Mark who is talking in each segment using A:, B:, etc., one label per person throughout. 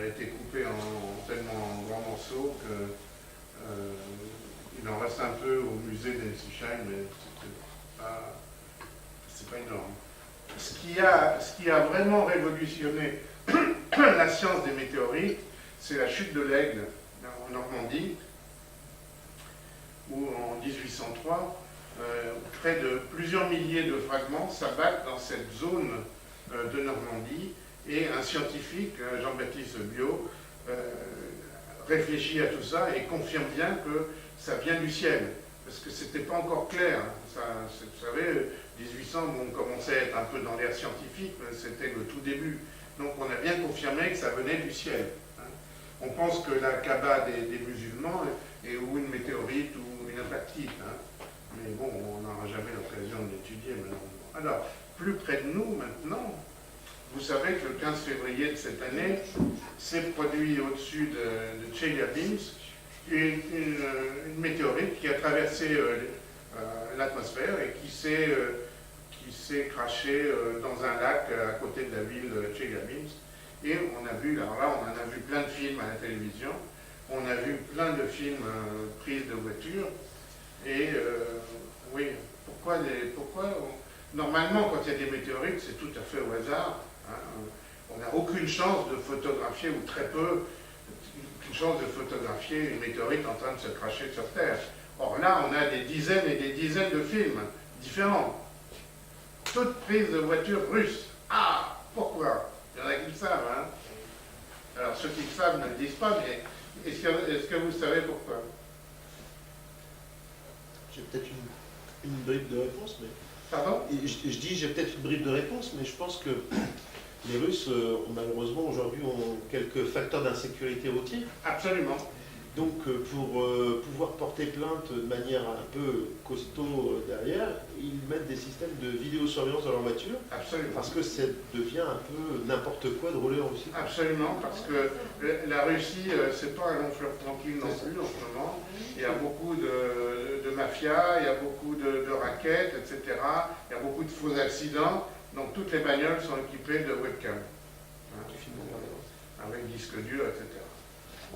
A: a été coupé en tellement grands morceaux que il en reste un peu au musée d'Ensisheim, mais c'est pas énorme. Ce qui a vraiment révolutionné la science des météorites, c'est la chute de l'Aigle en Normandie, où en 1803, près de plusieurs milliers de fragments s'abattent dans cette zone de Normandie, et un scientifique, Jean-Baptiste Biot, réfléchit à tout ça et confirme bien que ça vient du ciel, parce que c'était pas encore clair. Ça, vous savez, 1800, on commençait à être un peu dans l'ère scientifique, mais c'était le tout début. Donc on a bien confirmé que ça venait du ciel. On pense que la Kaaba des musulmans est ou une météorite ou une impactite. Mais bon, on n'aura jamais l'occasion de l'étudier malheureusement. Alors, plus près de nous maintenant, vous savez que le 15 février de cette année, s'est produit au-dessus de Chelyabinsk une météorite qui a traversé l'atmosphère et qui s'est crashée dans un lac à côté de la ville de Chelyabinsk. Et on a vu, alors là, on en a vu plein de films à la télévision, on a vu plein de films prises de voitures. Et oui, pourquoi normalement, quand il y a des météorites, c'est tout à fait au hasard. On n'a aucune chance de photographier, ou très peu, aucune chance de photographier une météorite en train de se cracher sur Terre. Or là, on a des dizaines et des dizaines de films différents, toutes prises de voitures russes. Ah, pourquoi? Il y en a qui le savent. Alors ceux qui le savent ne le disent pas, mais est-ce que vous savez pourquoi?
B: J'ai peut-être une bribe de réponse, mais...
A: Pardon?
B: Je dis j'ai peut-être une bribe de réponse, mais je pense que les Russes, malheureusement, aujourd'hui, ont quelques facteurs d'insécurité routière.
A: Absolument.
B: Donc, pour pouvoir porter plainte de manière un peu costaud derrière, ils mettent des systèmes de vidéosurveillance dans leur voiture.
A: Absolument.
B: Parce que ça devient un peu n'importe quoi de rouler en Russie.
A: Absolument, parce que la Russie, c'est pas un long fleuve tranquille non plus en ce moment. Il y a beaucoup de mafia, il y a beaucoup de rackets, etc. Il y a beaucoup de faux accidents. Donc toutes les bagnoles sont équipées de webcam, avec disque dur, etc.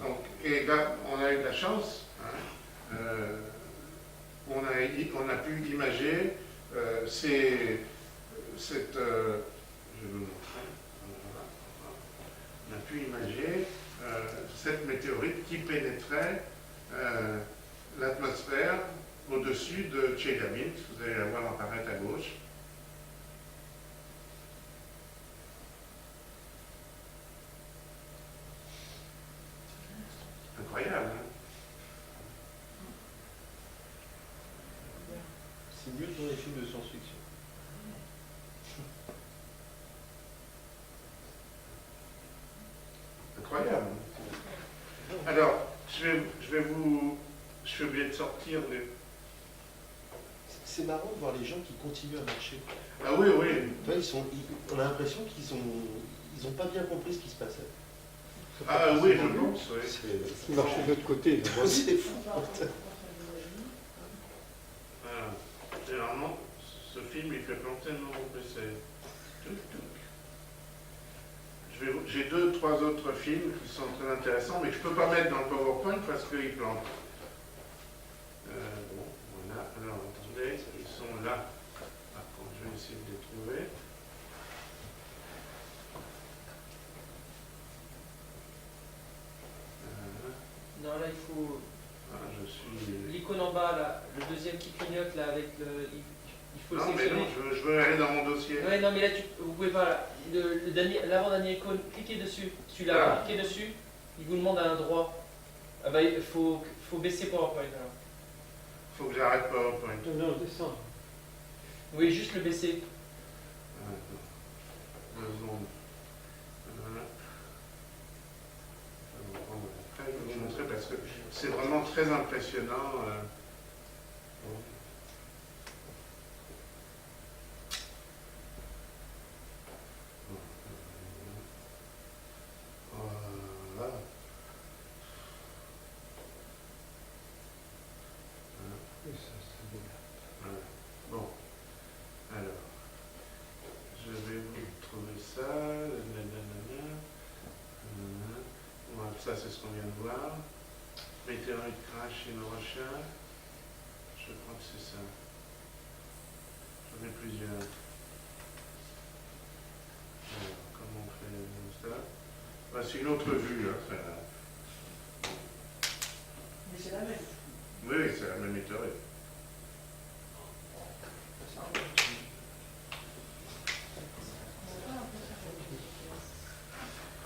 A: Donc, et là, on a eu de la chance. On a pu imager je vais vous montrer. On a pu imager cette météorite qui pénétrait l'atmosphère au-dessus de Chelyabinsk. Vous allez la voir apparaître à gauche. Incroyable, hein?
B: C'est mieux que dans les films de science-fiction.
A: Incroyable. Alors, je suis obligé de sortir des...
B: C'est marrant de voir les gens qui continuent à marcher.
A: Ah oui, oui.
B: Enfin, on a l'impression qu'ils n'ont pas bien compris ce qui se passait.
A: Ah oui, je pense, oui.
C: Ils marchent de l'autre côté.
B: C'est fou.
A: Généralement, ce film, il fait planter mon PC. J'ai 2-3 autres films qui sont très intéressants, mais que je ne peux pas mettre dans le PowerPoint parce qu'ils plantent. Bon, voilà. Alors, attendez, ils sont là. Je vais essayer de les trouver.
D: Non, là, il faut...
A: Je suis...
D: L'icône en bas, là, le deuxième qui clignote, là, avec le... Il faut
A: non, mais non, je veux aller dans mon dossier.
D: Ouais, non, mais là, vous pouvez pas, là. L'avant-dernier icône, cliquez dessus. Celui-là, cliquez dessus. Il vous demande à un droit. Ah bah, il faut baisser PowerPoint, alors.
A: Il faut que j'arrête PowerPoint.
C: Non, descends.
D: Oui, juste le baisser.
A: Deux secondes. Voilà. Après, je vais vous montrer parce que c'est vraiment très impressionnant. Voilà. Voilà. Bon, alors, je vais vous trouver ça. ça c'est ce qu'on vient de voir. Météorite crash in Russia. Je crois que c'est ça. J'en ai plusieurs. Alors, comment on fait ça? Bah, c'est une autre vue. Hein, ça.
E: Mais c'est la même.
A: Oui, oui, c'est la même météorite.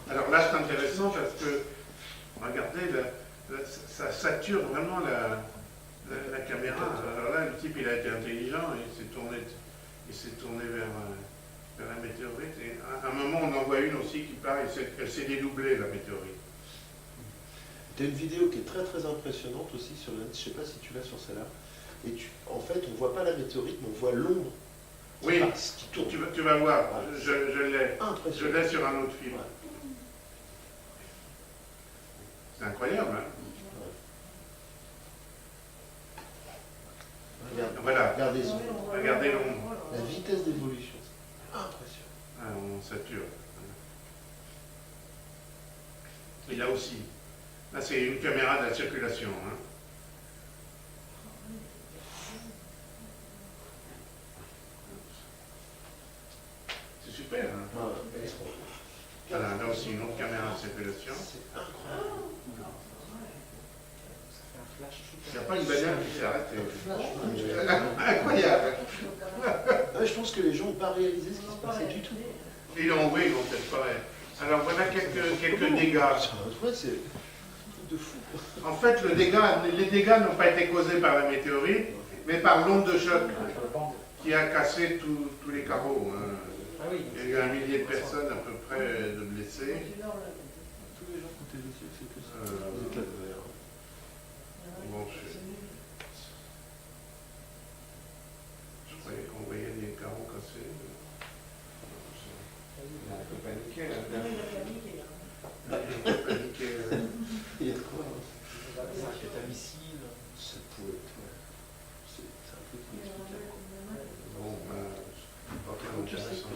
A: Alors là, c'est intéressant parce que, regardez, ça sature vraiment la caméra. Alors là, le type, il a été intelligent et il s'est tourné vers la météorite. Et à un moment, on en voit une aussi qui part, et elle s'est dédoublée, la météorite.
B: Tu as une vidéo qui est très très impressionnante aussi sur le net, je ne sais pas si tu l'as sur celle-là. Et en fait, on ne voit pas la météorite, mais on voit l'ombre
A: Oui,
B: qui tourne.
A: tu vas voir,
B: Ouais.
A: je l'ai. Je
B: Impressionnant.
A: l'ai sur un autre film.
B: Ouais.
A: C'est incroyable, hein? Voilà,
B: Regardez ça.
A: regardez l'ombre.
B: La vitesse d'évolution, c'est impressionnant.
A: Ah, on sature. Et là aussi. Là, c'est une caméra de la circulation. Hein. C'est super. Hein. Voilà, là aussi, une autre caméra de circulation.
B: C'est incroyable.
A: Il n'y a pas une bagnole qui s'est arrêtée. Incroyable.
B: Je pense que les gens n'ont pas réalisé ce qui se passait du tout.
A: Ils l'ont oui, ils l'ont peut-être pas. Alors voilà quelques dégâts.
B: C'est un truc de fou.
A: En fait, les dégâts n'ont pas été causés par la météorite, mais par l'onde de choc qui a cassé tous les carreaux. Hein.
D: Ah oui.
A: Il y a eu 1 millier de personnes à peu près de blessés.
B: Tous les gens qui étaient dessus, c'est que ça.
A: Euh,
B: Les éclats de verre.
A: Bon, je croyais qu'on voyait des carreaux cassés. On a un peu paniqué. Hein. On a paniqué.
B: Il y a de quoi hein.
D: C'est un missile.
B: Ça pouvait être. Ouais. C'est un truc inexplicable.
A: Bon, pas très intéressant.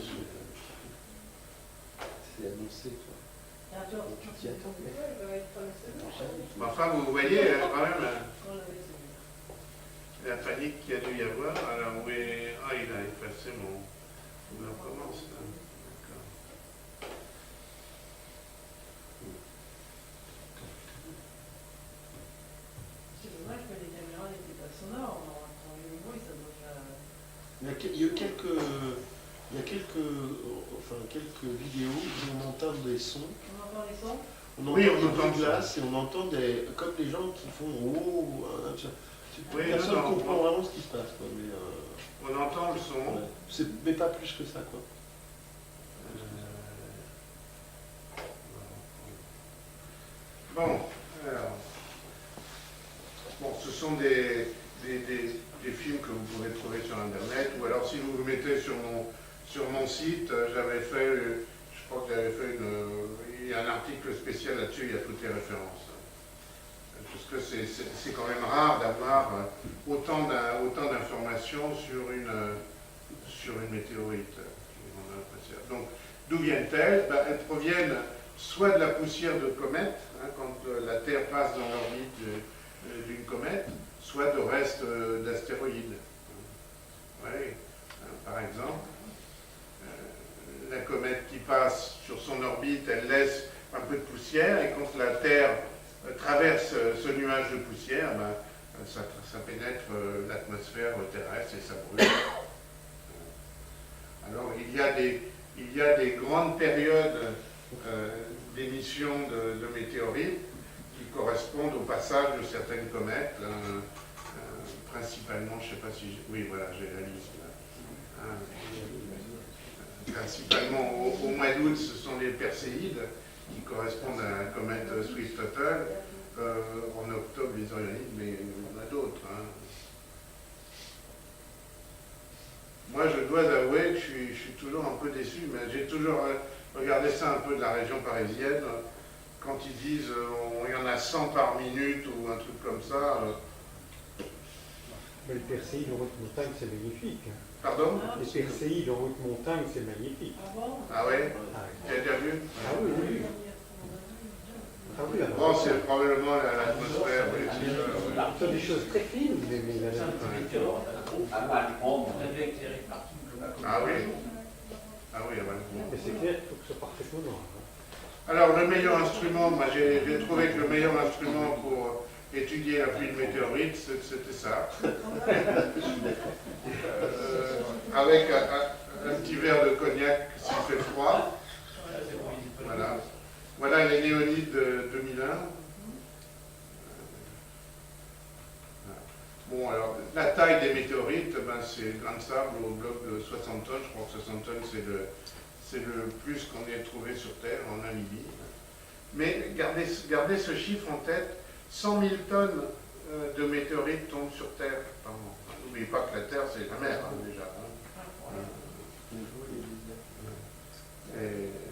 B: C'est annoncé, quoi. Tu t'y attends.
A: Enfin, vous voyez quand même la panique qu'il y a dû y avoir. Alors, oui, ah, il a effacé mon. On recommence là. D'accord.
E: C'est dommage que les caméras n'étaient pas sonores. On a entendu le bruit, ça doit faire.
B: Il y a quelques vidéos où on entend des sons.
E: On entend les sons.
B: On entend
A: Oui, on
B: des
A: entend
B: bruits de
A: ça.
B: glace et on entend comme les gens qui font oh,
A: Oui,
B: personne
A: non,
B: ne comprend vraiment ce qui se passe. Quoi, mais,
A: On entend le son.
B: ouais. Mais pas plus que ça. Quoi.
A: Bon, alors. Bon, ce sont des films que vous pouvez trouver sur Internet, ou alors si vous vous mettez sur mon site, j'avais fait, je crois que j'avais fait il y a un article spécial là-dessus, il y a toutes les références. Parce que c'est quand même rare d'avoir autant d'informations sur une météorite. Donc, d'où viennent-elles? Elles proviennent soit de la poussière de comète, hein, quand la Terre passe dans l'orbite d'une comète, soit de restes d'astéroïdes. Oui, par exemple, la comète qui passe sur son orbite, elle laisse un peu de poussière, et quand la Terre traverse ce nuage de poussière, ça pénètre l'atmosphère terrestre et ça brûle. Alors il y a des grandes périodes d'émission de météorites qui correspondent au passage de certaines comètes, principalement, je ne sais pas si... Oui, voilà, j'ai la liste là. Principalement au mois d'août, ce sont les Perséides qui correspondent à la comète Swift-Tuttle. En octobre, les Orionides, mais il y en a d'autres. Hein. Moi, je dois avouer que je suis toujours un peu déçu, mais j'ai toujours regardé ça un peu de la région parisienne. Quand ils disent il y en a 100 par minute ou un truc comme ça.
C: Mais le Perséide en haute montagne, c'est magnifique.
A: Pardon?
C: Les Perséides en haute montagne, c'est magnifique.
E: Ah bon?
A: Ah ouais?
C: Ah,
A: Tu as déjà vu?
C: oui, oui. Ah oui, alors,
A: Bon, c'est probablement l'atmosphère. Oui, c'est ça, oui.
C: ce sont des choses très fines, mais la
D: C'est un petit météore, on a vu avec Eric Martin.
A: Ah oui. Ah oui, voilà.
C: mais c'est clair qu'il faut que ce soit parfaitement noir. Hein.
A: Alors, le meilleur instrument, moi j'ai trouvé que le meilleur instrument pour étudier la pluie de météorites, c'était ça. Avec un petit verre de cognac s'il fait froid. Voilà. Voilà les néonides de 2001. Bon, alors, la taille des météorites, ben, c'est grain de sable au bloc de 60 tonnes. Je crois que 60 tonnes, c'est le plus qu'on ait trouvé sur Terre en Namibie. Mais gardez ce chiffre en tête, 100 000 tonnes de météorites tombent sur Terre par an. N'oubliez pas que la Terre, c'est la mer, hein, déjà. Hein. Et